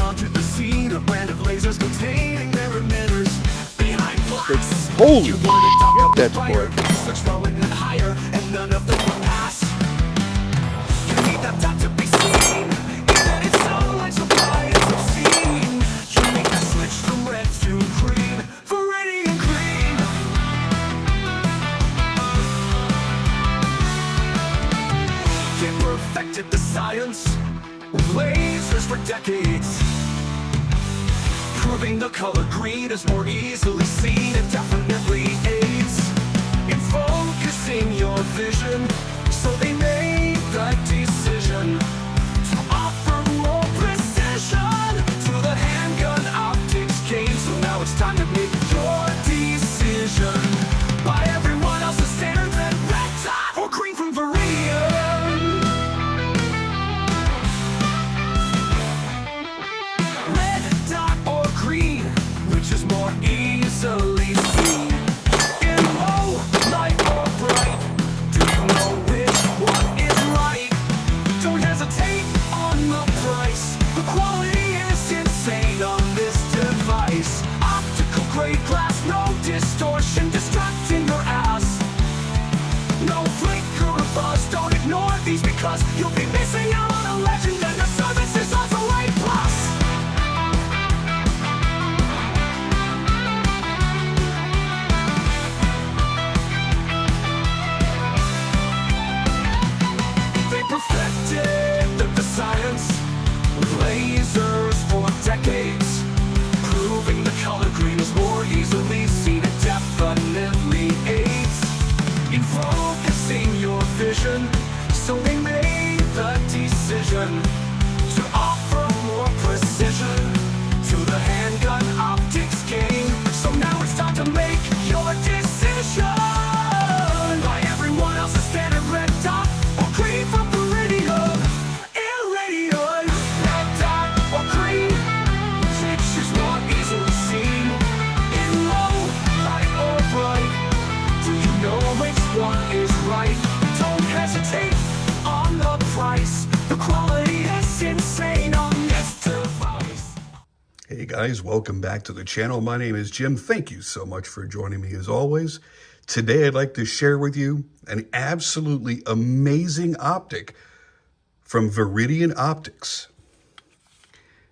onto the scene, a brand of lasers containing their emitters. Behind glass, Holy you learn to talk that's fire. bright. Search rolling and higher, and none of them will pass. You need that dot to be seen, even if sunlight's so bright it's obscene. You make that switch from red to green, Viridian green. They perfected the science with lasers for decades, proving the color green is more easily seen. It definitely aids in focusing your vision, so they made the decision to offer more precision to the handgun optics game. So now it's time to make your decision. Buy everyone else's standard red dot or green from Viridian. Red dot or green, which is more easily seen? In low light or bright, do you know which one is right? Don't hesitate on the price, the quality is insane on this device. Optical grade glass, no distortion distracting your ass. No flicker or buzz, don't ignore these, because you'll be missing out on a legend, and the service is also A+. They perfected the science with lasers for decades, proving the color green is more easily seen. It definitely aids in focusing your vision, so they made the decision to offer more precision to the handgun optics game. So now it's time to make your decision. Buy everyone else's standard red dot or green from Viridian. Irradiant. Red dot or green, which is more easily seen? In low light or bright, do you know which one is right? Don't hesitate on the price, the quality is insane on this device. Hey guys, welcome back to the channel. My name is Jim. Thank you so much for joining me as always. Today I'd like to share with you an absolutely amazing optic from Viridian Optics.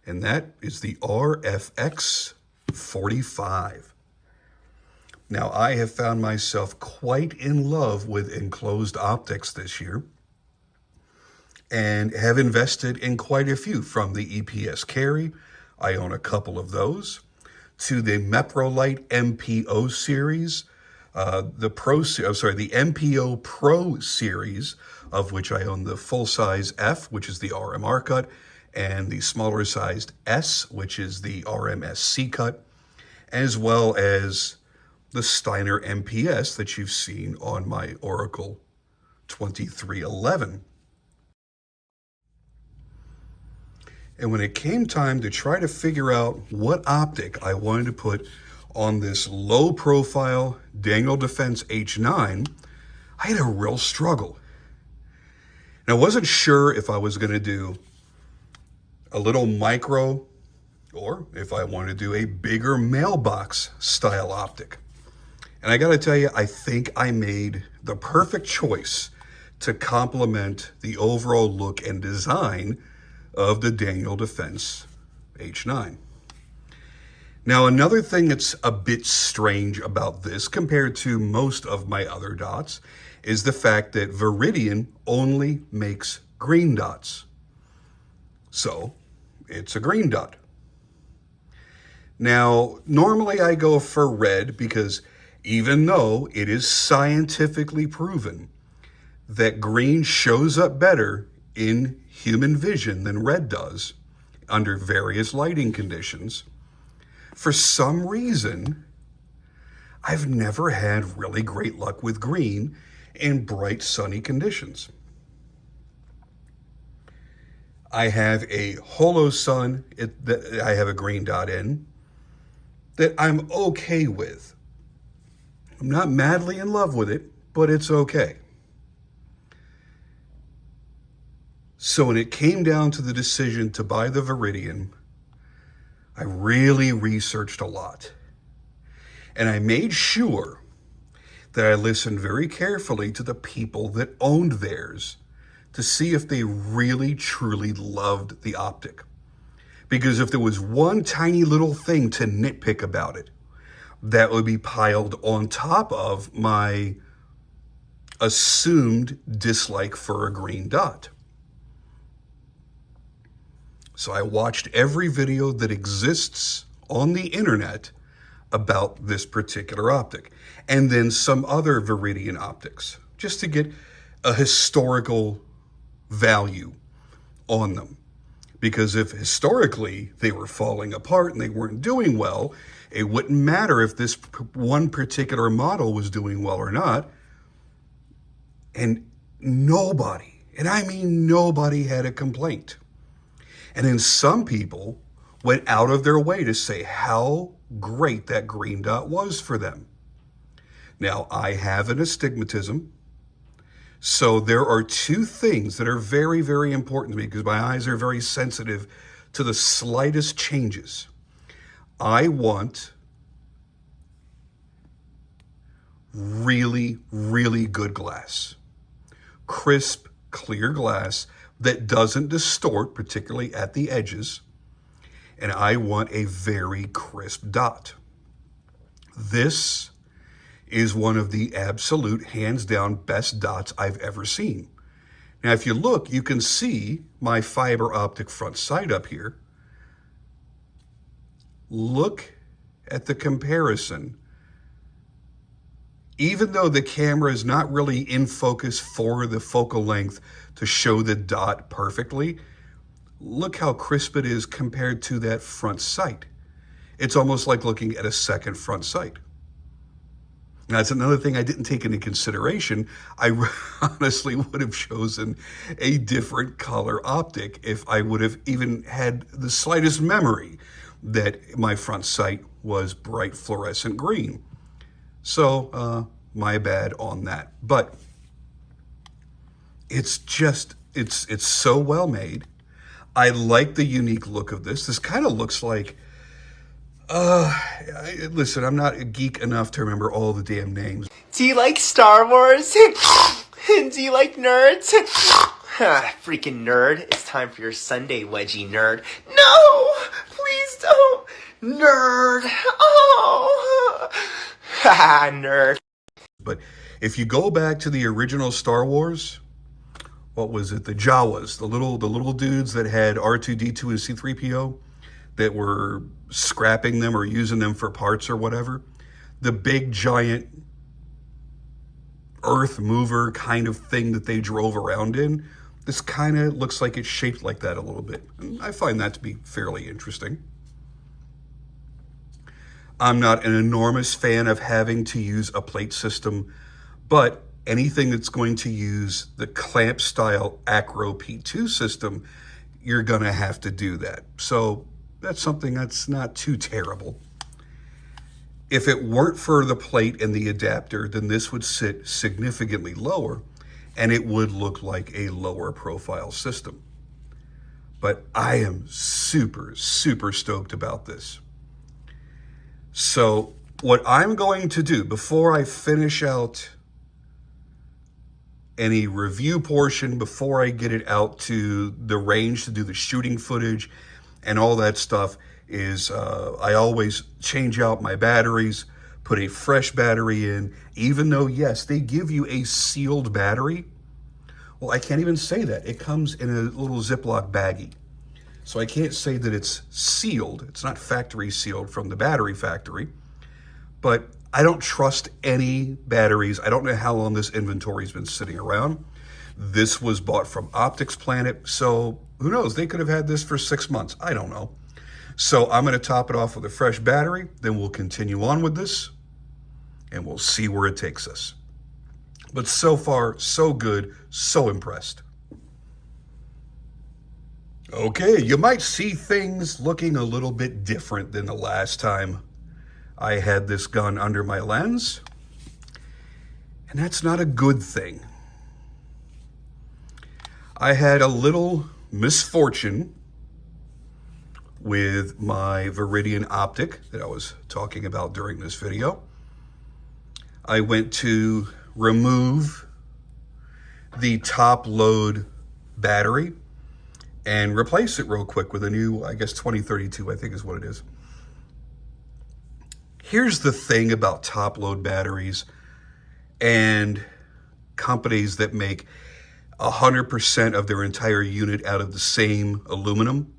And that is the RXF45. Now, I have found myself quite in love with enclosed optics this year and have invested in quite a few, from the EPS Carry, I own a couple of those, to the Meprolite MPO series, the MPO Pro series, of which I own the full-size F, which is the RMR cut, and the smaller sized S, which is the RMSC cut, as well as the Steiner MPS that you've seen on my Oracle 2311. And when it came time to try to figure out what optic I wanted to put on this low-profile Daniel Defense H9, I had a real struggle. And I wasn't sure if I was going to do a little micro or if I wanted to do a bigger mailbox style optic. And I got to tell you, I think I made the perfect choice to complement the overall look and design of the Daniel Defense H9. Now, another thing that's a bit strange about this compared to most of my other dots is the fact that Viridian only makes green dots. So it's a green dot. Now, normally I go for red because even though it is scientifically proven that green shows up better in human vision than red does under various lighting conditions, for some reason, I've never had really great luck with green in bright sunny conditions. I have a holo sun that I have a green dot in that I'm okay with. I'm not madly in love with it, but it's okay. So when it came down to the decision to buy the Viridian, I really researched a lot. And I made sure that I listened very carefully to the people that owned theirs to see if they really, truly loved the optic. Because if there was one tiny little thing to nitpick about it, that would be piled on top of my assumed dislike for a green dot. So I watched every video that exists on the internet about this particular optic, and then some other Viridian optics, just to get a historical value on them. Because if historically they were falling apart and they weren't doing well, it wouldn't matter if this one particular model was doing well or not. And nobody, and I mean nobody, had a complaint. And then some people went out of their way to say how great that green dot was for them. Now, I have an astigmatism, so there are two things that are very, very important to me because my eyes are very sensitive to the slightest changes. I want really, really good glass. Crisp, clear glass that doesn't distort, particularly at the edges. And I want a very crisp dot. This is one of the absolute, hands down, best dots I've ever seen. Now, if you look, you can see my fiber optic front sight up here. Look at the comparison. Even though the camera is not really in focus for the focal length to show the dot perfectly, look how crisp it is compared to that front sight. It's almost like looking at a second front sight. Now, that's another thing I didn't take into consideration. I honestly would have chosen a different color optic if I would have even had the slightest memory that my front sight was bright fluorescent green. So, my bad on that. But it's just, it's so well made. I like the unique look of this. This kind of looks like, listen, I'm not a geek enough to remember all the damn names. Do you like Star Wars? Do you like nerds? Freaking nerd. It's time for your Sunday wedgie, nerd. No! Please don't! Nerd! Oh! Haha, nerd. But if you go back to the original Star Wars, what was it? The Jawas, the little dudes that had R2-D2 and C-3PO that were scrapping them or using them for parts or whatever. The big giant earth mover kind of thing that they drove around in. This kind of looks like it's shaped like that a little bit. And I find that to be fairly interesting. I'm not an enormous fan of having to use a plate system, but anything that's going to use the clamp style Acro P2 system, you're gonna have to do that. So that's something that's not too terrible. If it weren't for the plate and the adapter, then this would sit significantly lower and it would look like a lower profile system. But I am super, super stoked about this. So what I'm going to do before I finish out any review portion, before I get it out to the range to do the shooting footage and all that stuff, is I always change out my batteries, put a fresh battery in, even though, yes, they give you a sealed battery. Well, I can't even say that. It comes in a little Ziploc baggie. So I can't say that it's sealed. It's not factory sealed from the battery factory. But I don't trust any batteries. I don't know how long this inventory's been sitting around. This was bought from Optics Planet, so who knows? They could have had this for 6 months. I don't know. So I'm going to top it off with a fresh battery, then we'll continue on with this, and we'll see where it takes us. But so far, so good, so impressed. Okay, you might see things looking a little bit different than the last time I had this gun under my lens, and that's not a good thing. I had a little misfortune with my Viridian optic that I was talking about during this video. I went to remove the top load battery and replace it real quick with a new, I guess 2032, I think is what it is. Here's the thing about top load batteries and companies that make 100% of their entire unit out of the same aluminum.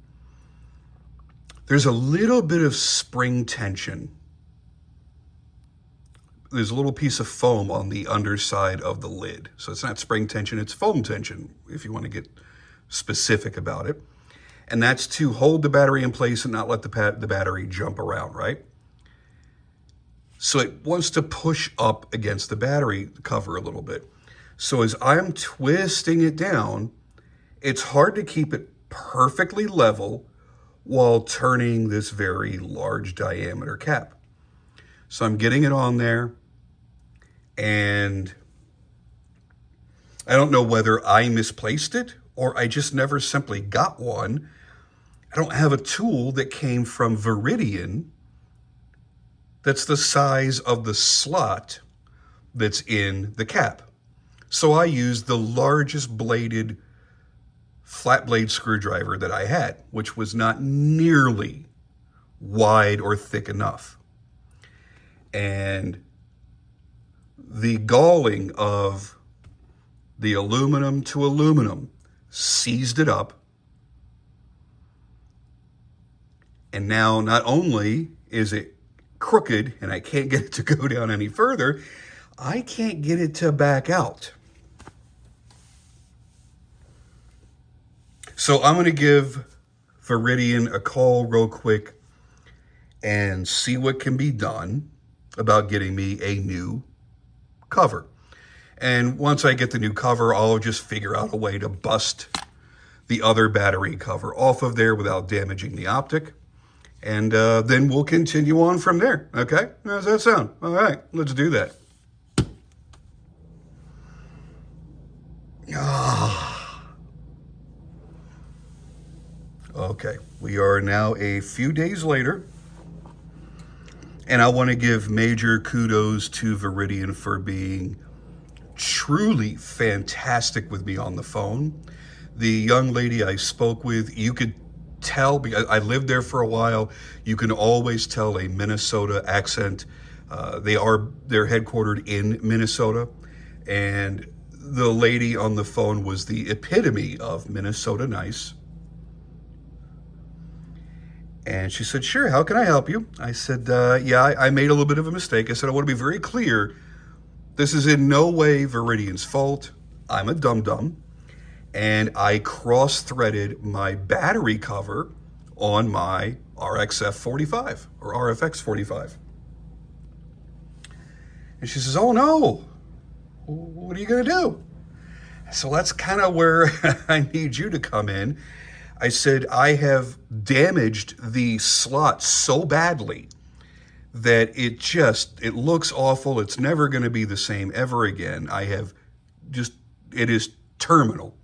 There's a little bit of spring tension. There's a little piece of foam on the underside of the lid. So it's not spring tension, it's foam tension, if you want to get specific about it. And that's to hold the battery in place and not let the battery jump around, right? So it wants to push up against the battery cover a little bit. So as I'm twisting it down, it's hard to keep it perfectly level while turning this very large diameter cap. So I'm getting it on there, and I don't know whether I misplaced it or I just never simply got one. I don't have a tool that came from Viridian that's the size of the slot that's in the cap. So I used the largest bladed flat blade screwdriver that I had, which was not nearly wide or thick enough. And the galling of the aluminum to aluminum seized it up. And now not only is it crooked and I can't get it to go down any further, I can't get it to back out. So I'm going to give Viridian a call real quick and see what can be done about getting me a new cover. And once I get the new cover, I'll just figure out a way to bust the other battery cover off of there without damaging the optic. And then we'll continue on from there. Okay? How does that sound? All right, let's do that. Okay, we are now a few days later, and I want to give major kudos to Viridian for being truly fantastic with me on the phone. The young lady I spoke with, you could tell, because I lived there for a while, you can always tell a Minnesota accent. They're headquartered in Minnesota, and the lady on the phone was the epitome of Minnesota nice. And she said, sure, how can I help you? I said, yeah, I made a little bit of a mistake. I said, I want to be very clear. This is in no way Viridian's fault. I'm a dum-dum. And I cross-threaded my battery cover on my RXF45 or RFX45. And she says, oh no, what are you going to do? So that's kind of where I need you to come in. I said, I have damaged the slot so badly that it looks awful. It's never going to be the same ever again. It is terminal.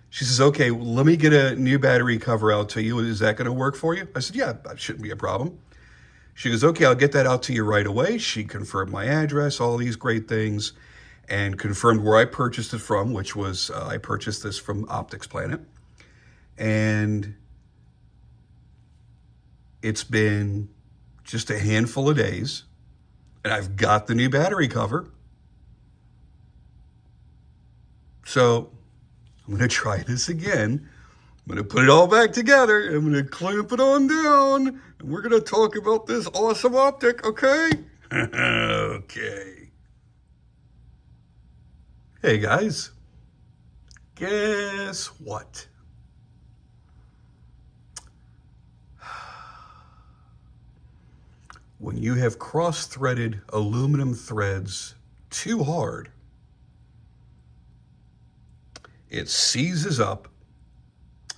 She says, okay, let me get a new battery cover out to you. Is that going to work for you? I said, yeah, that shouldn't be a problem. She goes, okay, I'll get that out to you right away. She confirmed my address, all these great things, and confirmed where I purchased it from, which was, I purchased this from Optics Planet. And it's been just a handful of days, and I've got the new battery cover. So I'm going to try this again. I'm going to put it all back together. I'm going to clamp it on down, and we're going to talk about this awesome optic, okay? Okay. Hey, guys. Guess what? When you have cross-threaded aluminum threads too hard, it seizes up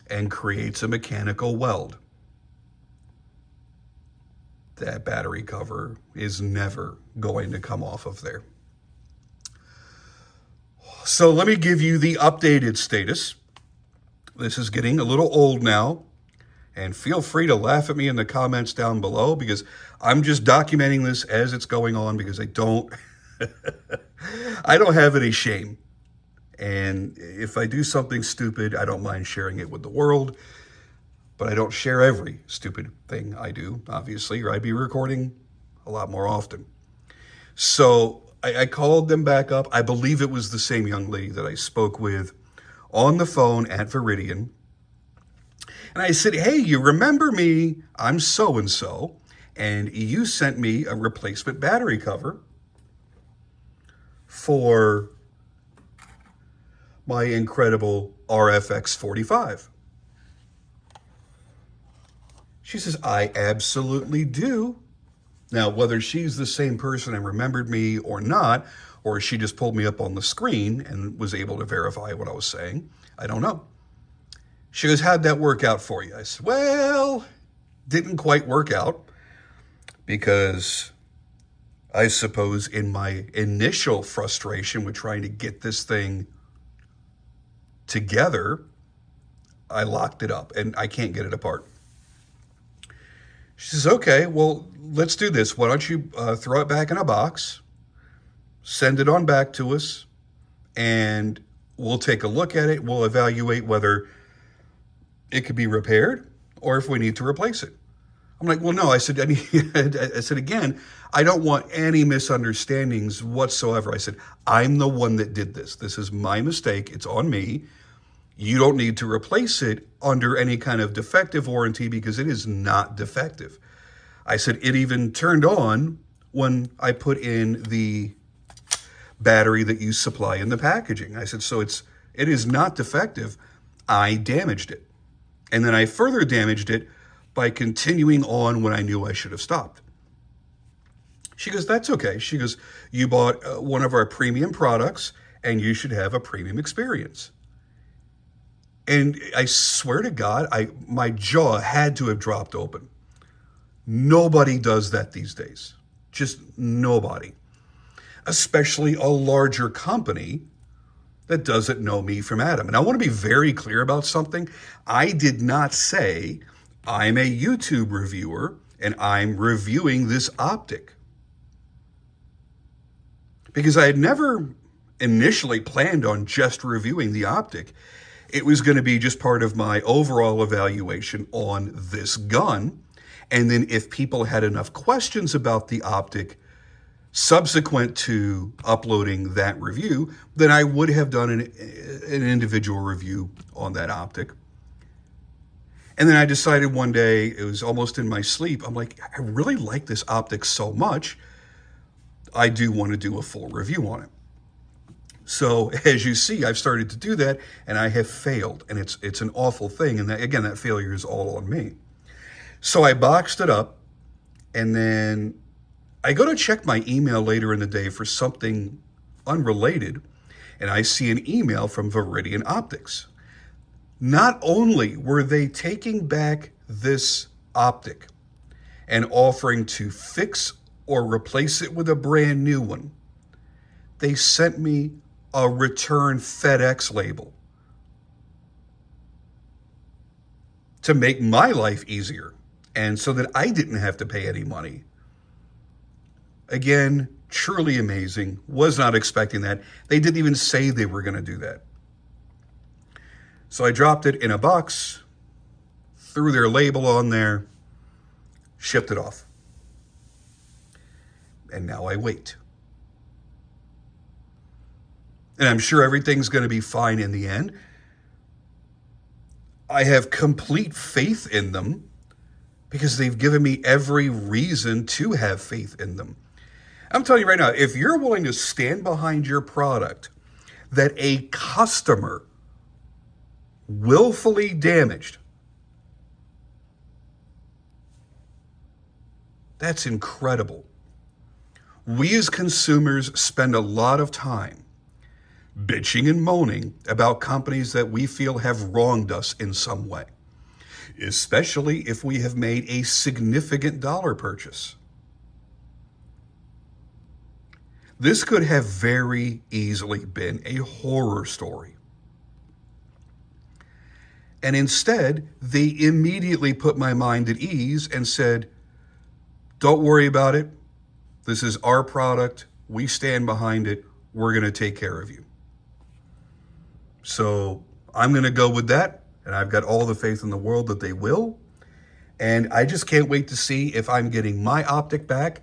and creates a mechanical weld. That battery cover is never going to come off of there. So let me give you the updated status. This is getting a little old now, And feel free to laugh at me in the comments down below, because I'm just documenting this as it's going on, because I don't have any shame. And if I do something stupid, I don't mind sharing it with the world. But I don't share every stupid thing I do, obviously, or I'd be recording a lot more often. So I called them back up. I believe it was the same young lady that I spoke with on the phone at Viridian. And I said, hey, you remember me? I'm so-and-so. And you sent me a replacement battery cover for my incredible RFX45. She says, I absolutely do. Now, whether she's the same person and remembered me or not, or she just pulled me up on the screen and was able to verify what I was saying, I don't know. She goes, how'd that work out for you? I said, well, didn't quite work out, because I suppose in my initial frustration with trying to get this thing together, I locked it up and I can't get it apart. She says, okay, well, let's do this. Why don't you throw it back in a box, send it on back to us, and we'll take a look at it. We'll evaluate whether it could be repaired or if we need to replace it. I'm like, well, no. I said, I said, again, I don't want any misunderstandings whatsoever. I said, I'm the one that did this. This is my mistake. It's on me. You don't need to replace it under any kind of defective warranty, because it is not defective. I said, it even turned on when I put in the battery that you supply in the packaging. I said, so it is not defective. I damaged it. And then I further damaged it by continuing on when I knew I should have stopped. She goes, that's okay. She goes, you bought one of our premium products and you should have a premium experience. And I swear to God, my jaw had to have dropped open. Nobody does that these days. Just nobody. Especially a larger company that doesn't know me from Adam. And I want to be very clear about something. I did not say I'm a YouTube reviewer and I'm reviewing this optic, because I had never initially planned on just reviewing the optic. It was going to be just part of my overall evaluation on this gun. And then if people had enough questions about the optic subsequent to uploading that review, then I would have done an individual review on that optic. And then I decided one day, it was almost in my sleep, I'm like, I really like this optic so much, I do want to do a full review on it. So as you see, I've started to do that, and I have failed, and it's an awful thing. And that, again, that failure is all on me. So I boxed it up, and then I go to check my email later in the day for something unrelated, and I see an email from Viridian Optics. Not only were they taking back this optic and offering to fix or replace it with a brand new one, they sent me a return FedEx label to make my life easier and so that I didn't have to pay any money. Again, truly amazing. Was not expecting that. They didn't even say they were going to do that. So I dropped it in a box, threw their label on there, shipped it off. And now I wait. And I'm sure everything's going to be fine in the end. I have complete faith in them because they've given me every reason to have faith in them. I'm telling you right now, if you're willing to stand behind your product that a customer willfully damaged, that's incredible. We as consumers spend a lot of time bitching and moaning about companies that we feel have wronged us in some way, especially if we have made a significant dollar purchase. This could have very easily been a horror story. And instead, they immediately put my mind at ease and said, don't worry about it. This is our product. We stand behind it. We're going to take care of you. So I'm going to go with that. And I've got all the faith in the world that they will. And I just can't wait to see if I'm getting my optic back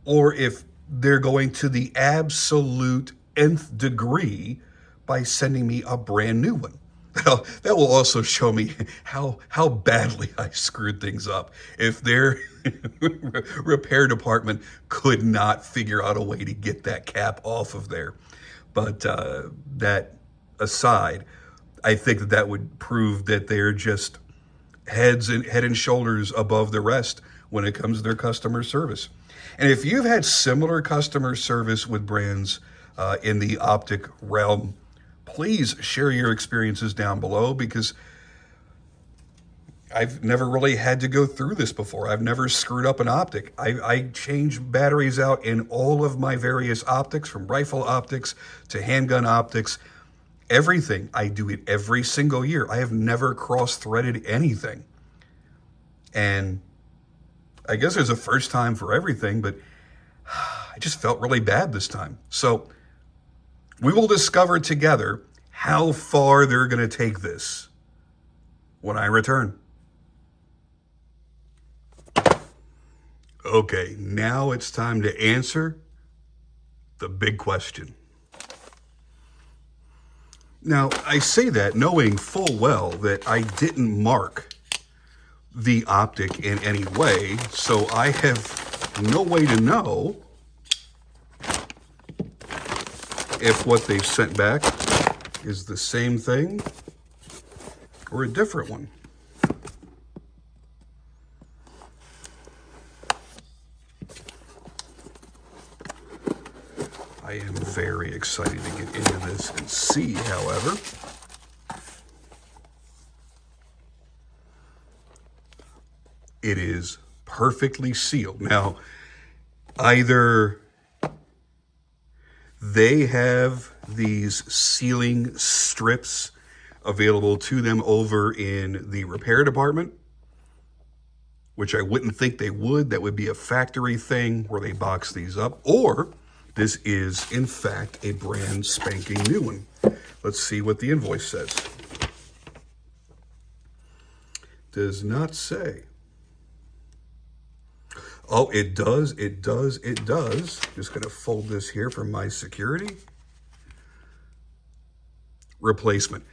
or if they're going to the absolute nth degree by sending me a brand new one. That will also show me how badly I screwed things up. If their repair department could not figure out a way to get that cap off of there. But that aside, I think that would prove that they're just head and shoulders above the rest when it comes to their customer service. And if you've had similar customer service with brands in the optic realm, please share your experiences down below, because I've never really had to go through this before. I've never screwed up an optic. I change batteries out in all of my various optics, from rifle optics to handgun optics. Everything. I do it every single year. I have never cross-threaded anything. And I guess there's a first time for everything, but I just felt really bad this time. So we will discover together how far they're going to take this when I return. Okay, now it's time to answer the big question. Now, I say that knowing full well that I didn't mark the optic in any way, so I have no way to know if what they've sent back is the same thing or a different one. I am very excited to get into this and see, however. It is perfectly sealed. Now, either they have these sealing strips available to them over in the repair department, which I wouldn't think they would. That would be a factory thing where they box these up, or this is, in fact, a brand spanking new one. Let's see what the invoice says. Does not say. Oh, it does, it does, it does. Just going to fold this here for my security. Replacement.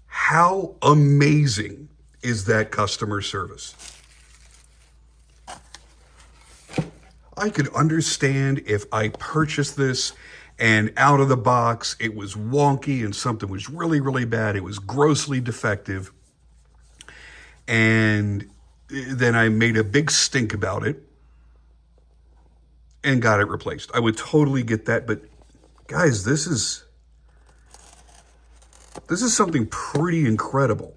How amazing is that customer service? I could understand if I purchased this and out of the box it was wonky and something was really, really bad. It was grossly defective. And then I made a big stink about it and got it replaced. I would totally get that. But guys, this is something pretty incredible.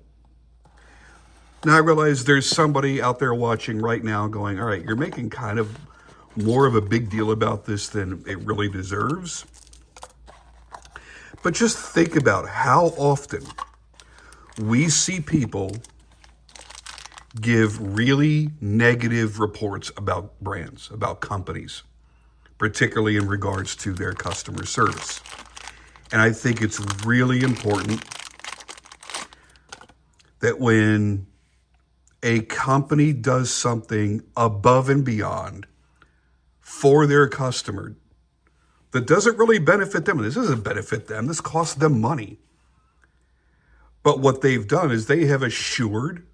Now I realize there's somebody out there watching right now going, all right, you're making kind of more of a big deal about this than it really deserves. But just think about how often we see people give really negative reports about brands, about companies, particularly in regards to their customer service. And I think it's really important that when a company does something above and beyond for their customer that doesn't really benefit them, and this doesn't benefit them, this costs them money. But what they've done is they have assured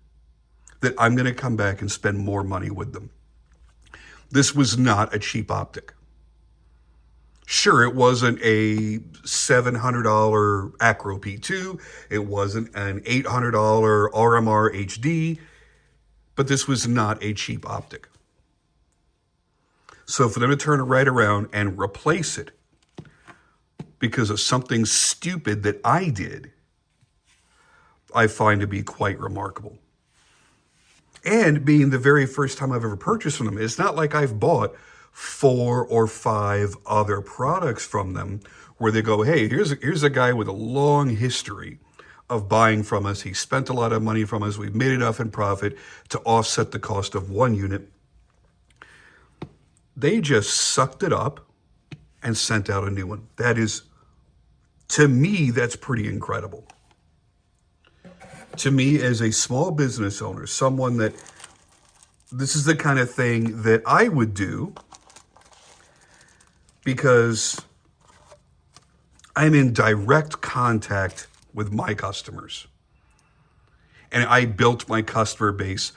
that I'm going to come back and spend more money with them. This was not a cheap optic. Sure, it wasn't a $700 Acro P2. It wasn't an $800 RMR HD, but this was not a cheap optic. So for them to turn it right around and replace it because of something stupid that I did, I find to be quite remarkable. And being the very first time I've ever purchased from them, it's not like I've bought 4 or 5 other products from them where they go, hey, here's a guy with a long history of buying from us. He spent a lot of money from us. We've made enough in profit to offset the cost of one unit. They just sucked it up and sent out a new one. That is, to me, that's pretty incredible. To me, as a small business owner, someone that this is the kind of thing that I would do because I'm in direct contact with my customers. And I built my customer base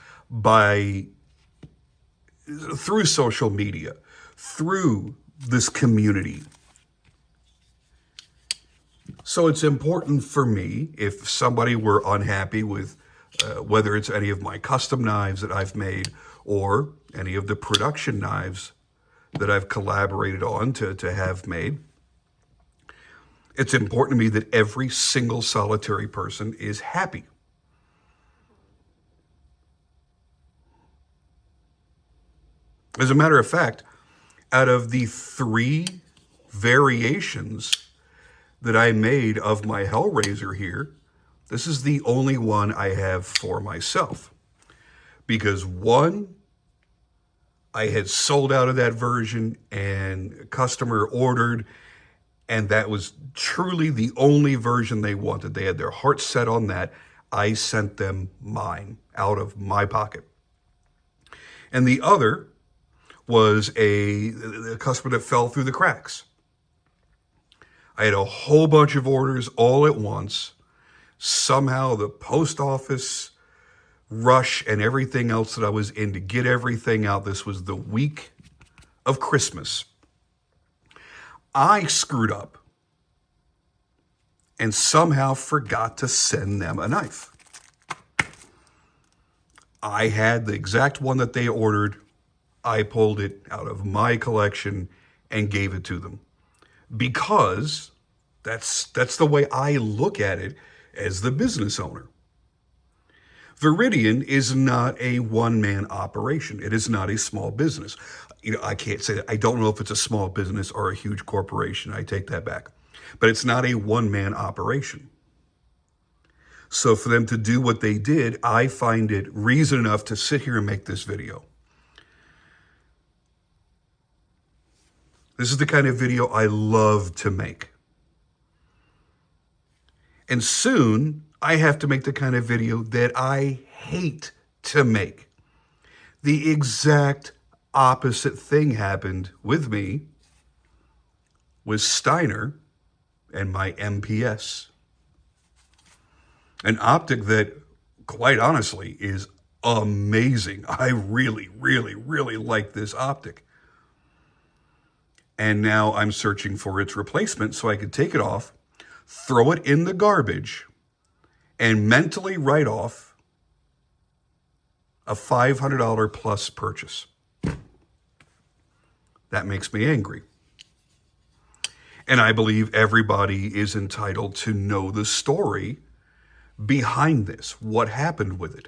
through social media, through this community. So it's important for me, if somebody were unhappy with whether it's any of my custom knives that I've made or any of the production knives that I've collaborated on to have made, it's important to me that every single solitary person is happy. As a matter of fact, out of the 3 variations that I made of my Hellraiser here, this is the only one I have for myself. Because one, I had sold out of that version and a customer ordered, and that was truly the only version they wanted. They had their heart set on that. I sent them mine out of my pocket. And the other was a customer that fell through the cracks. I had a whole bunch of orders all at once. Somehow the post office rush and everything else that I was in to get everything out. This was the week of Christmas. I screwed up and somehow forgot to send them a knife. I had the exact one that they ordered. I pulled it out of my collection and gave it to them. Because that's the way I look at it as the business owner. Viridian is not a one-man operation. It is not a small business. I can't say that. I don't know if it's a small business or a huge corporation. I take that back. But it's not a one-man operation. So for them to do what they did, I find it reason enough to sit here and make this video. This is the kind of video I love to make. And soon, I have to make the kind of video that I hate to make. The exact opposite thing happened with me with Steiner and my MPS. An optic that, quite honestly, is amazing. I really, really, really like this optic. And now I'm searching for its replacement so I could take it off, throw it in the garbage, and mentally write off a $500 plus purchase. That makes me angry. And I believe everybody is entitled to know the story behind this, what happened with it,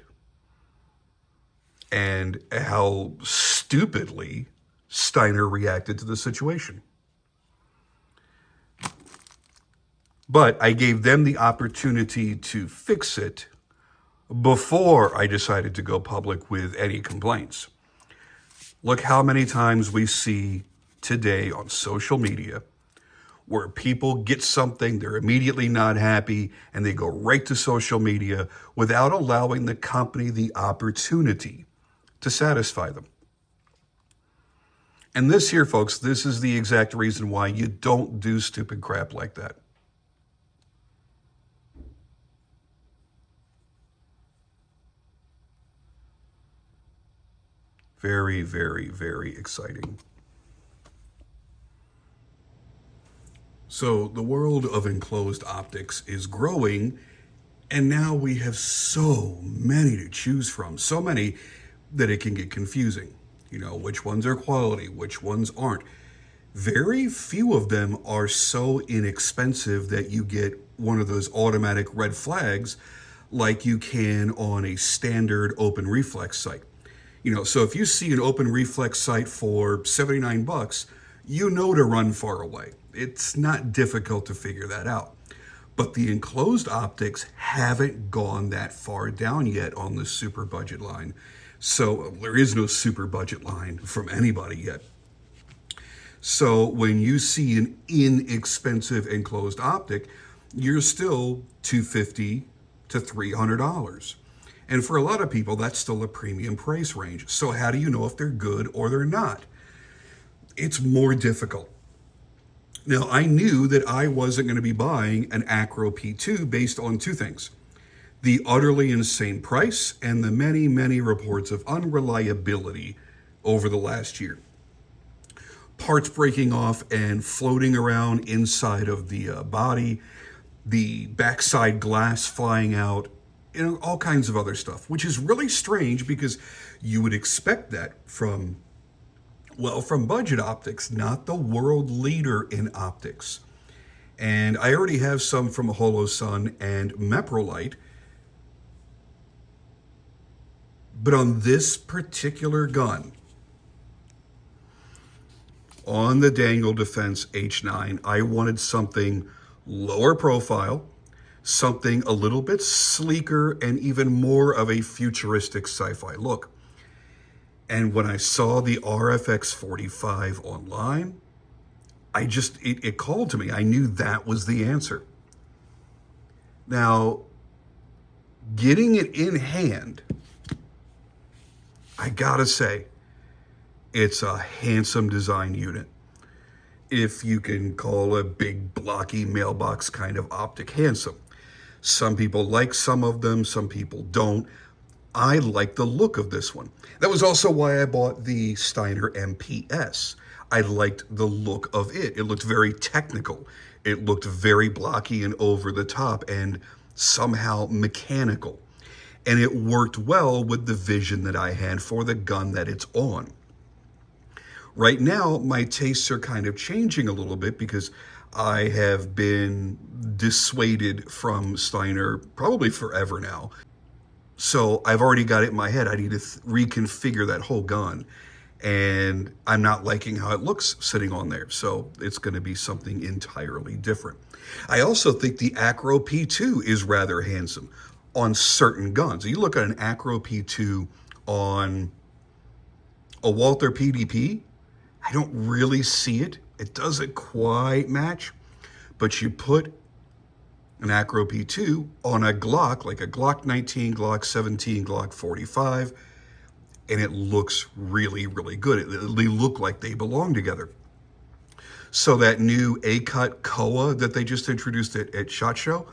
and how stupidly Steiner reacted to the situation. But I gave them the opportunity to fix it before I decided to go public with any complaints. Look how many times we see today on social media where people get something, they're immediately not happy, and they go right to social media without allowing the company the opportunity to satisfy them. And this here, folks, this is the exact reason why you don't do stupid crap like that. Very, very, very exciting. So the world of enclosed optics is growing, and now we have so many to choose from, so many that it can get confusing. Which ones are quality, which ones aren't. Very few of them are so inexpensive that you get one of those automatic red flags like you can on a standard open reflex site. So if you see an open reflex site for $79, to run far away. It's not difficult to figure that out. But the enclosed optics haven't gone that far down yet on the super budget line. So there is no super budget line from anybody yet. So when you see an inexpensive enclosed optic, you're still $250 to $300. And for a lot of people, that's still a premium price range. So how do you know if they're good or they're not? It's more difficult. Now, I knew that I wasn't going to be buying an Acro P2 based on two things: the utterly insane price and the many, many reports of unreliability over the last year. Parts breaking off and floating around inside of the body, the backside glass flying out, all kinds of other stuff, which is really strange because you would expect that from budget optics, not the world leader in optics. And I already have some from Holosun and Meprolite. But on this particular gun, on the Daniel Defense H9, I wanted something lower profile, something a little bit sleeker, and even more of a futuristic sci-fi look. And when I saw the RFX45 online, it called to me. I knew that was the answer. Now, getting it in hand, I gotta say, it's a handsome design unit. If you can call a big blocky mailbox kind of optic handsome. Some people like some of them, some people don't. I like the look of this one. That was also why I bought the Steiner MPS. I liked the look of it. It looked very technical. It looked very blocky and over the top and somehow mechanical. And it worked well with the vision that I had for the gun that it's on. Right now, my tastes are kind of changing a little bit because I have been dissuaded from Steiner probably forever now. So I've already got it in my head. I need to reconfigure that whole gun. And I'm not liking how it looks sitting on there. So it's going to be something entirely different. I also think the Acro P2 is rather handsome on certain guns. You look at an Acro P2 on a Walther PDP, I don't really see it. It doesn't quite match. But you put an Acro P2 on a Glock, like a Glock 19, Glock 17, Glock 45, and it looks really, really good. They look like they belong together. So that new A-Cut Koa that they just introduced at SHOT Show,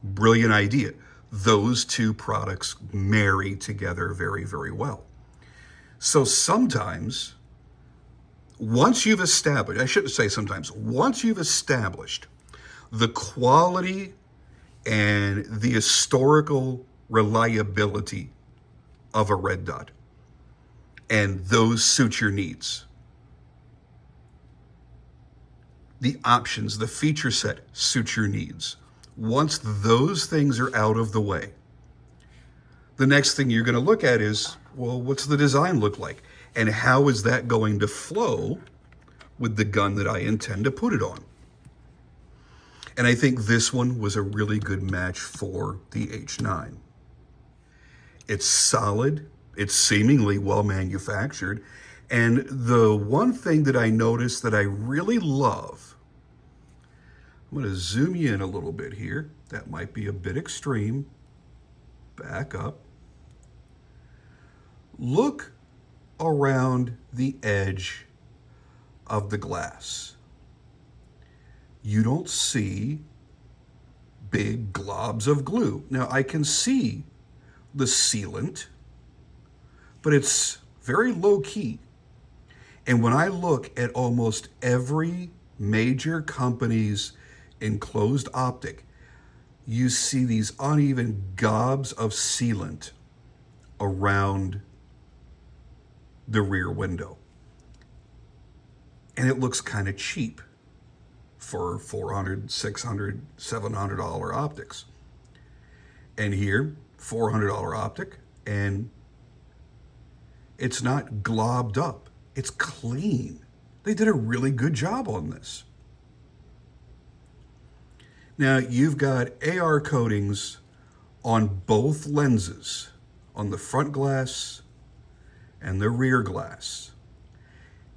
brilliant idea. Those two products marry together very, very well. So sometimes, once you've established, I shouldn't say sometimes, once you've established the quality and the historical reliability of a red dot, and those suit your needs, the options, the feature set suit your needs. Once those things are out of the way, the next thing you're going to look at is, well, what's the design look like? And how is that going to flow with the gun that I intend to put it on? And I think this one was a really good match for the H9. It's solid. It's seemingly well manufactured. And the one thing that I noticed that I really love, I'm going to zoom you in a little bit here. That might be a bit extreme. Back up. Look around the edge of the glass. You don't see big globs of glue. Now, I can see the sealant, but it's very low key. And when I look at almost every major company's enclosed optic, you see these uneven gobs of sealant around the rear window. And it looks kind of cheap for $400, $600, $700 optics. And here, $400 optic, and it's not globbed up. It's clean. They did a really good job on this. Now you've got AR coatings on both lenses, on the front glass and the rear glass.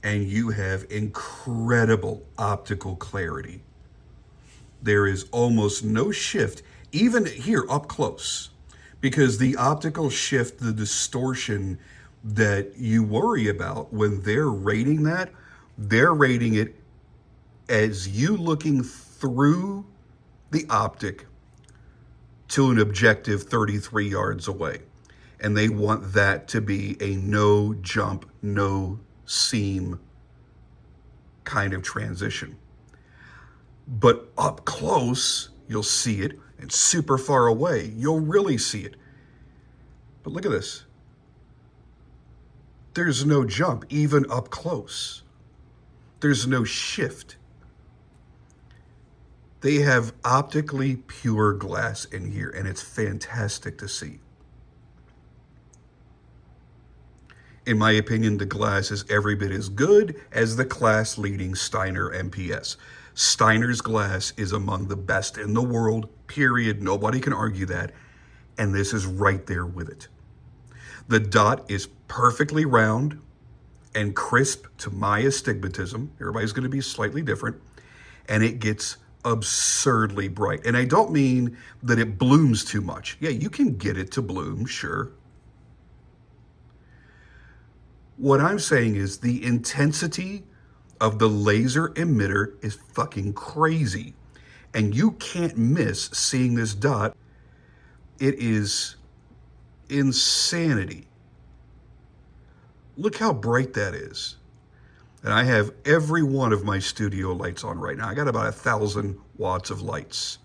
And you have incredible optical clarity. There is almost no shift, even here up close, because the optical shift, the distortion that you worry about when they're rating that, they're rating it as you looking through the optic to an objective 33 yards away. And they want that to be a no jump, no seam kind of transition. But up close, you'll see it, and super far away, you'll really see it. But look at this. There's no jump, even up close. There's no shift. They have optically pure glass in here, and it's fantastic to see. In my opinion, the glass is every bit as good as the class-leading Steiner MPS. Steiner's glass is among the best in the world, period. Nobody can argue that. And this is right there with it. The dot is perfectly round and crisp to my astigmatism. Everybody's going to be slightly different. And it gets absurdly bright. And I don't mean that it blooms too much. Yeah, you can get it to bloom, sure. What I'm saying is the intensity of the laser emitter is fucking crazy. And you can't miss seeing this dot. It is insanity. Look how bright that is. And I have every one of my studio lights on right now. I got about 1,000 watts of lights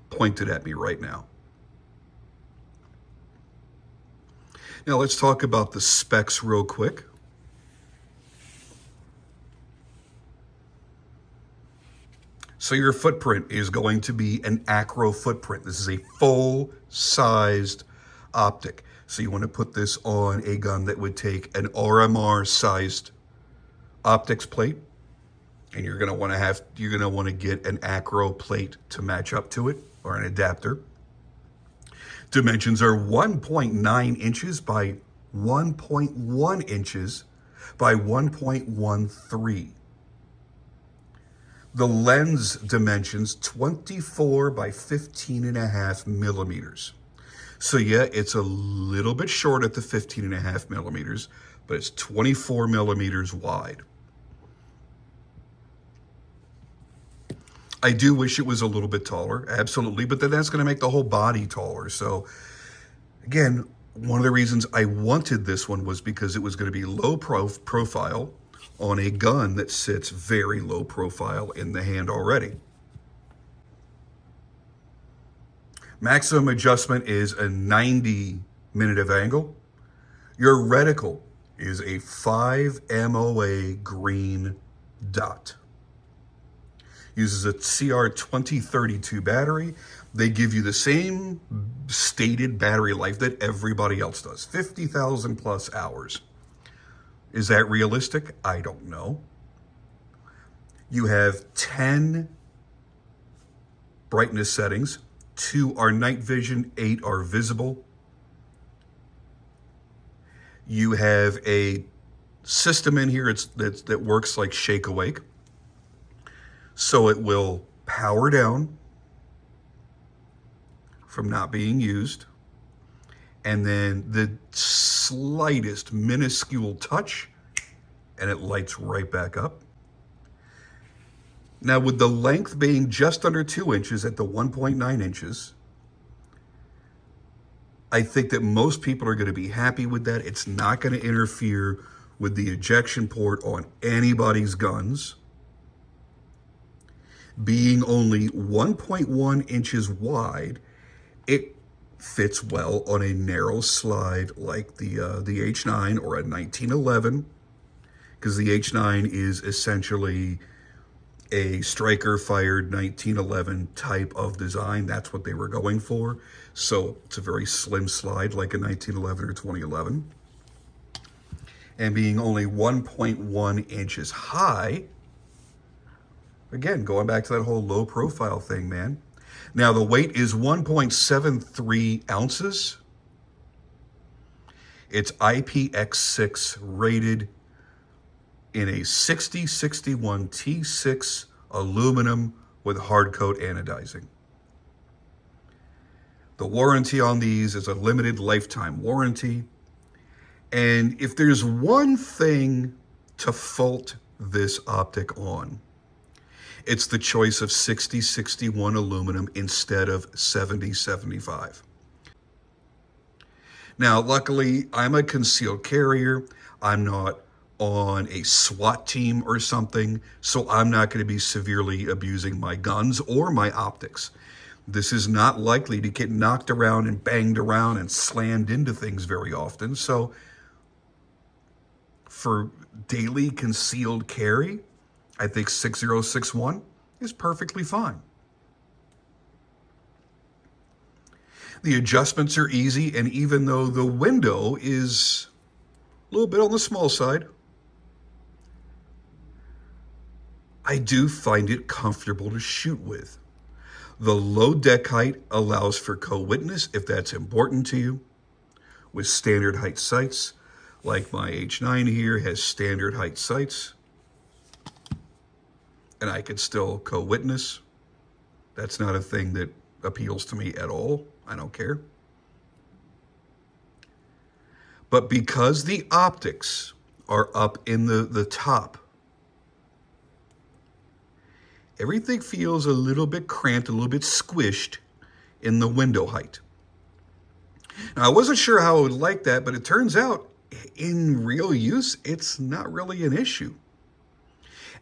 pointed at me right now. Now let's talk about the specs real quick. So your footprint is going to be an acro footprint. This is a full-sized optic. So you want to put this on a gun that would take an RMR-sized optics plate, and you're going to want to get an acro plate to match up to it, or an adapter. Dimensions are 1.9 inches by 1.1 inches by 1.13. The lens dimensions 24 by 15.5 millimeters. So yeah, it's a little bit short at the 15.5 millimeters, but it's 24 millimeters wide. I do wish it was a little bit taller, absolutely, but then that's going to make the whole body taller. So again, one of the reasons I wanted this one was because it was going to be low profile on a gun that sits very low profile in the hand already. Maximum adjustment is a 90 minute of angle. Your reticle is a 5 MOA green dot. Uses a CR2032 battery. They give you the same stated battery life that everybody else does, 50,000 plus hours. Is that realistic? I don't know. You have 10 brightness settings. 2 are night vision, 8 are visible. You have a system in here that works like Shake Awake. So it will power down from not being used. And then the slightest minuscule touch, and it lights right back up. Now, with the length being just under 2 inches at the 1.9 inches, I think that most people are going to be happy with that. It's not going to interfere with the ejection port on anybody's guns. Being only 1.1 inches wide, it fits well on a narrow slide like the H9 or a 1911, because the H9 is essentially a striker-fired 1911 type of design. That's what they were going for. So it's a very slim slide like a 1911 or 2011. And being only 1.1 inches high, again, going back to that whole low profile thing, man, Now the weight is 1.73 ounces. It's IPX6 rated in a 6061 T6 aluminum with hard coat anodizing. The warranty on these is a limited lifetime warranty. And if there's one thing to fault this optic on, it's the choice of 6061 aluminum instead of 7075. Now, luckily, I'm a concealed carrier. I'm not on a SWAT team or something, so I'm not going to be severely abusing my guns or my optics. This is not likely to get knocked around and banged around and slammed into things very often. So for daily concealed carry, I think 6061 is perfectly fine. The adjustments are easy, and even though the window is a little bit on the small side, I do find it comfortable to shoot with. The low deck height allows for co-witness if that's important to you. With standard height sights, like my H9 here has standard height sights, and I could still co-witness. That's not a thing that appeals to me at all. I don't care. But because the optics are up in the top, everything feels a little bit cramped, a little bit squished in the window height. Now, I wasn't sure how I would like that, but it turns out in real use, it's not really an issue.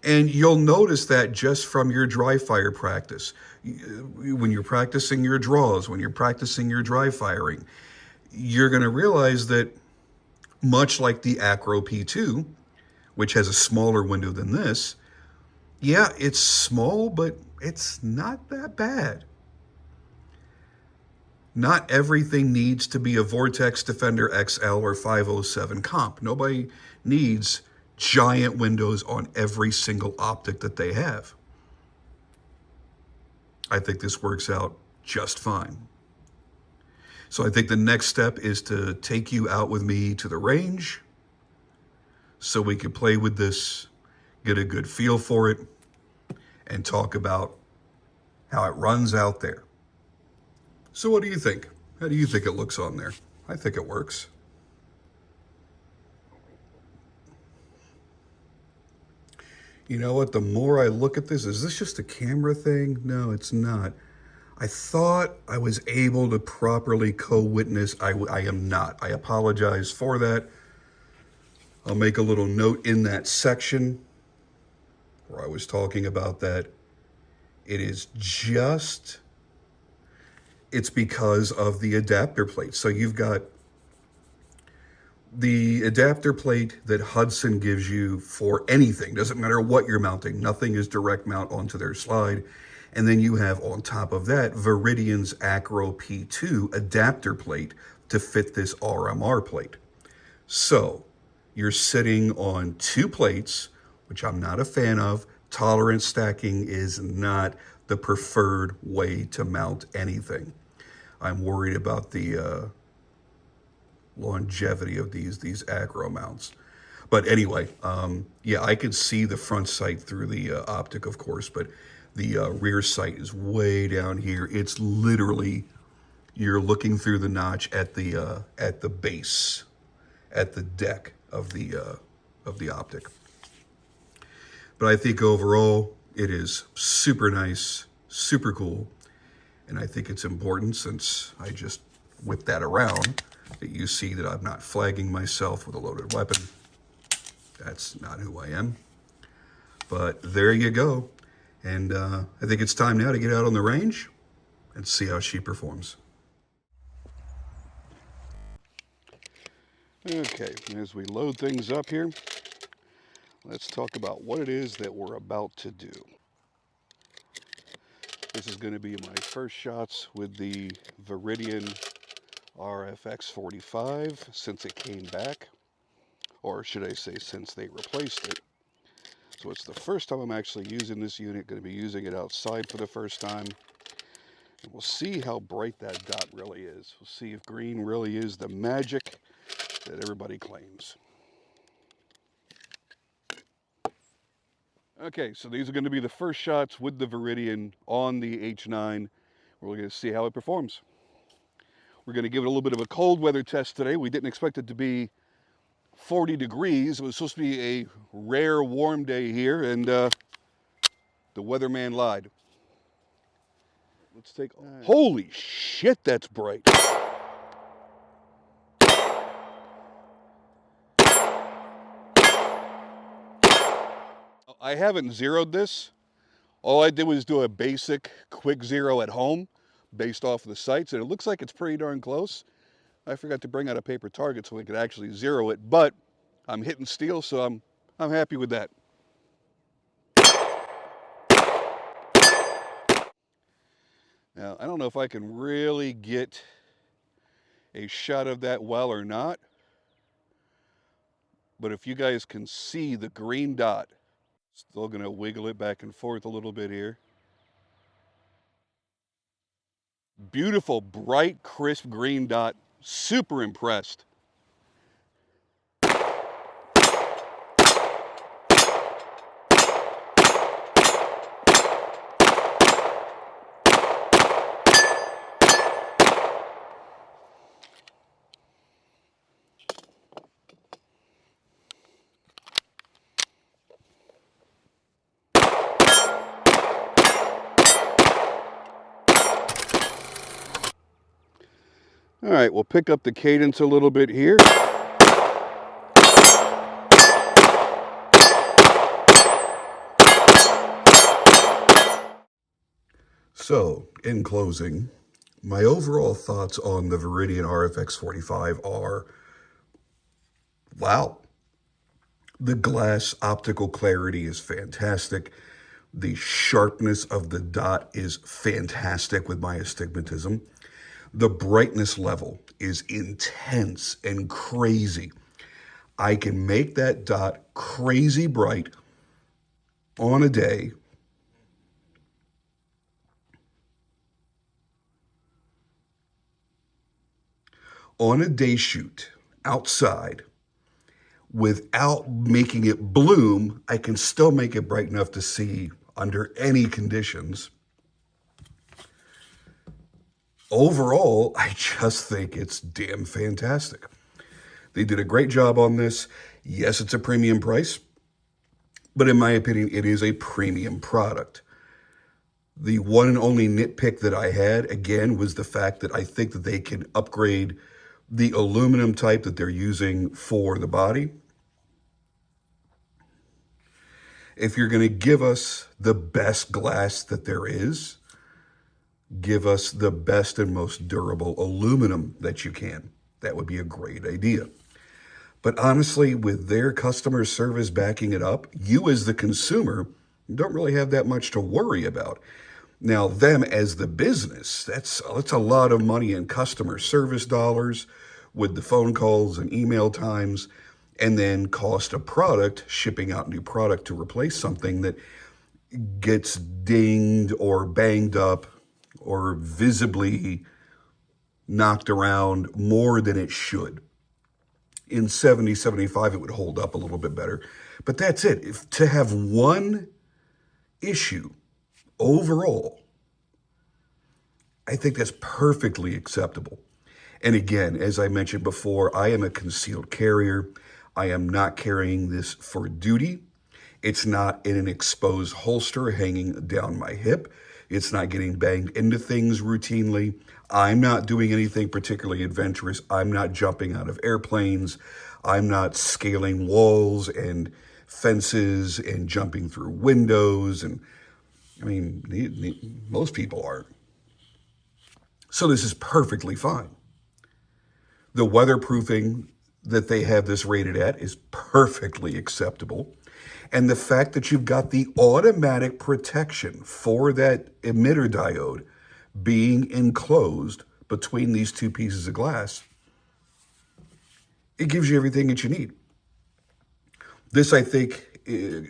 And you'll notice that just from your dry fire practice. When you're practicing your draws, when you're practicing your dry firing, you're going to realize that much like the Acro P2, which has a smaller window than this, yeah, it's small, but it's not that bad. Not everything needs to be a Vortex Defender XL or 507 comp. Nobody needs giant windows on every single optic that they have. I think this works out just fine. So I think the next step is to take you out with me to the range so we can play with this, get a good feel for it, and talk about how it runs out there. So what do you think? How do you think it looks on there? I think it works. You know what? The more I look at this, is this just a camera thing? No, it's not. I thought I was able to properly co-witness. I am not. I apologize for that. I'll make a little note in that section where I was talking about that. It is just, it's because of the adapter plate. So you've got the adapter plate that Hudson gives you for anything. Doesn't matter what you're mounting. Nothing is direct mount onto their slide. And then you have on top of that Viridian's Acro P2 adapter plate to fit this RMR plate. So you're sitting on two plates, which I'm not a fan of. Tolerance stacking is not the preferred way to mount anything. I'm worried about the longevity of these Acro mounts. But anyway, yeah, I could see the front sight through the optic, of course, but the rear sight is way down here. It's literally, you're looking through the notch at the base, at the deck of the optic. But I think overall, it is super nice, super cool. And I think it's important, since I just whipped that around, that you see that I'm not flagging myself with a loaded weapon. That's not who I am. But there you go. And I think it's time now to get out on the range and see how she performs. Okay, as we load things up here, let's talk about what it is that we're about to do. This is going to be my first shots with the Viridian RXF45 since it came back, or should I say since they replaced it. So it's the first time I'm actually using this unit, going to be using it outside for the first time. And we'll see how bright that dot really is. We'll see if green really is the magic that everybody claims. Okay, so these are going to be the first shots with the Viridian on the H9. We're going to see how it performs. We're going to give it a little bit of a cold weather test today. We didn't expect it to be 40 degrees. It was supposed to be a rare warm day here, and the weatherman lied. Let's take... Holy shit, that's bright. I haven't zeroed this. All I did was do a basic quick zero at home based off of the sights, and it looks like it's pretty darn close. I forgot to bring out a paper target so we could actually zero it, but I'm hitting steel, so I'm happy with that. Now, I don't know if I can really get a shot of that well or not, but if you guys can see the green dot, still gonna wiggle it back and forth a little bit here. Beautiful, bright, crisp green dot. Super impressed. All right, we'll pick up the cadence a little bit here. So, in closing, my overall thoughts on the Viridian RFX45 are, wow, the glass optical clarity is fantastic. The sharpness of the dot is fantastic with my astigmatism. The brightness level is intense and crazy. I can make that dot crazy bright on a day shoot outside without making it bloom. I can still make it bright enough to see under any conditions. Overall, I just think it's damn fantastic. They did a great job on this. Yes, it's a premium price, but in my opinion, it is a premium product. The one and only nitpick that I had, again, was the fact that I think that they can upgrade the aluminum type that they're using for the body. If you're going to give us the best glass that there is, give us the best and most durable aluminum that you can. That would be a great idea. But honestly, with their customer service backing it up, you as the consumer don't really have that much to worry about. Now, them as the business, that's a lot of money in customer service dollars with the phone calls and email times, and then cost of product, shipping out new product to replace something that gets dinged or banged up or visibly knocked around more than it should. In 70, 75, it would hold up a little bit better. But that's it. To have one issue overall, I think that's perfectly acceptable. And again, as I mentioned before, I am a concealed carrier. I am not carrying this for duty. It's not in an exposed holster hanging down my hip. It's not getting banged into things routinely. I'm not doing anything particularly adventurous. I'm not jumping out of airplanes. I'm not scaling walls and fences and jumping through windows. And I mean, most people aren't. So this is perfectly fine. The weatherproofing that they have this rated at is perfectly acceptable. And the fact that you've got the automatic protection for that emitter diode being enclosed between these two pieces of glass, it gives you everything that you need. This, I think,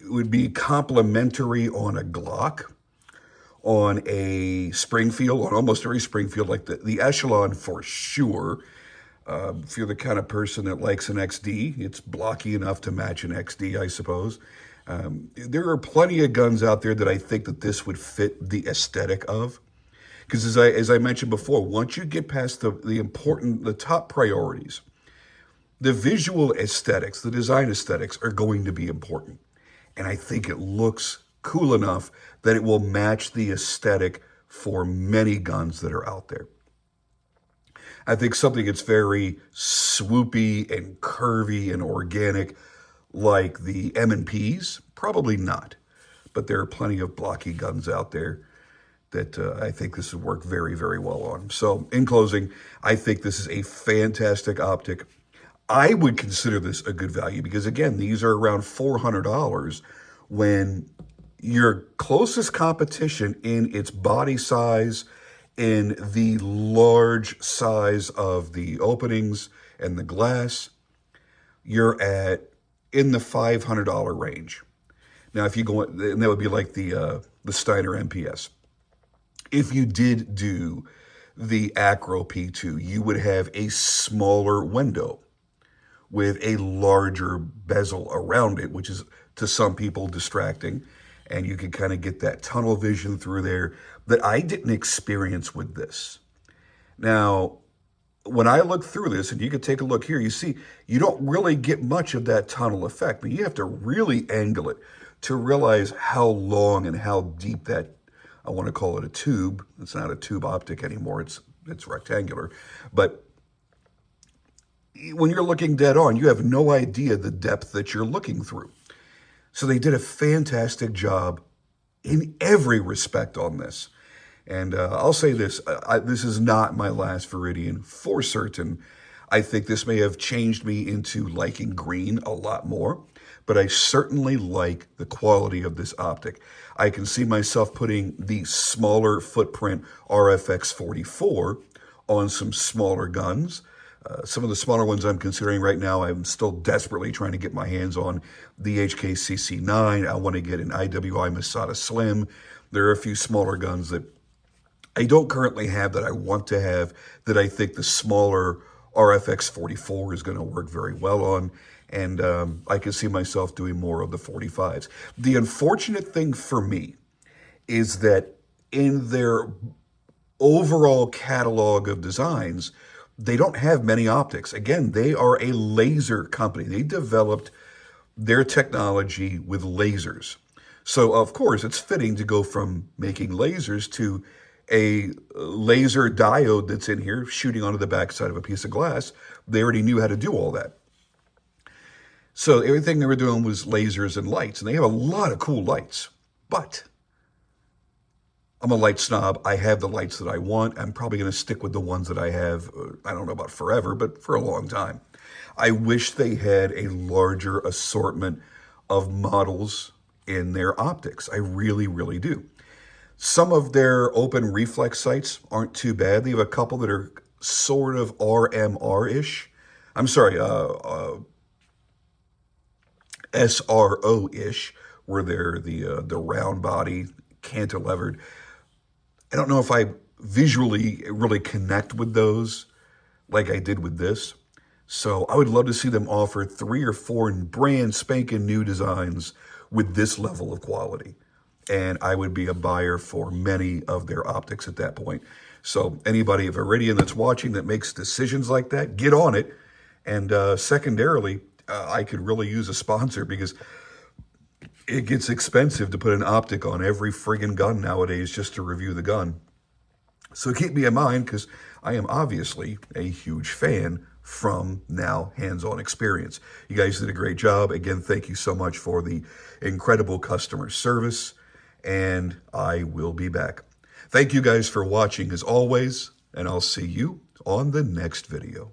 would be complementary on a Glock on a Springfield, on almost every Springfield, like the Echelon for sure. If you're the kind of person that likes an XD, it's blocky enough to match an XD, I suppose. There are plenty of guns out there that I think that this would fit the aesthetic of. Because as I mentioned before, once you get past the top priorities, the visual aesthetics, the design aesthetics are going to be important. And I think it looks cool enough that it will match the aesthetic for many guns that are out there. I think something that's very swoopy and curvy and organic, like the M&Ps, probably not. But there are plenty of blocky guns out there that I think this would work very, very well on. So in closing, I think this is a fantastic optic. I would consider this a good value because, again, these are around $400 when your closest competition in its body size, in the large size of the openings and the glass, you're in the $500 range. Now, if you go, and that would be like the Steiner MPS. If you did do the Acro P2, you would have a smaller window with a larger bezel around it, which is to some people distracting. And you can kind of get that tunnel vision through there that I didn't experience with this. Now, when I look through this, and you can take a look here, you see you don't really get much of that tunnel effect, but you have to really angle it to realize how long and how deep that, I want to call it a tube. It's not a tube optic anymore. It's rectangular. But when you're looking dead on, you have no idea the depth that you're looking through. So they did a fantastic job in every respect on this. And I'll say this, this is not my last Viridian for certain. I think this may have changed me into liking green a lot more, but I certainly like the quality of this optic. I can see myself putting the smaller footprint RFX44 on some smaller guns. Some of the smaller ones I'm considering right now, I'm still desperately trying to get my hands on the HKCC9. I want to get an IWI Masada Slim. There are a few smaller guns that I don't currently have that I want to have that I think the smaller RFX44 is going to work very well on. And I can see myself doing more of the 45s. The unfortunate thing for me is that in their overall catalog of designs, they don't have many optics. Again, they are a laser company. They developed their technology with lasers. So, of course, it's fitting to go from making lasers to a laser diode that's in here shooting onto the backside of a piece of glass. They already knew how to do all that. So everything they were doing was lasers and lights, and they have a lot of cool lights. But I'm a light snob. I have the lights that I want. I'm probably going to stick with the ones that I have, I don't know about forever, but for a long time. I wish they had a larger assortment of models in their optics. I really, really do. Some of their open reflex sights aren't too bad. They have a couple that are sort of RMR-ish. I'm sorry, SRO-ish, where they're the round body, cantilevered. I don't know if I visually really connect with those like I did with this. So I would love to see them offer 3 or 4 brand spanking new designs with this level of quality. And I would be a buyer for many of their optics at that point. So anybody of Viridian that's watching that makes decisions like that, get on it. And secondarily, I could really use a sponsor because it gets expensive to put an optic on every friggin' gun nowadays just to review the gun. So keep me in mind because I am obviously a huge fan from now hands-on experience. You guys did a great job. Again, thank you so much for the incredible customer service, and I will be back. Thank you guys for watching as always, and I'll see you on the next video.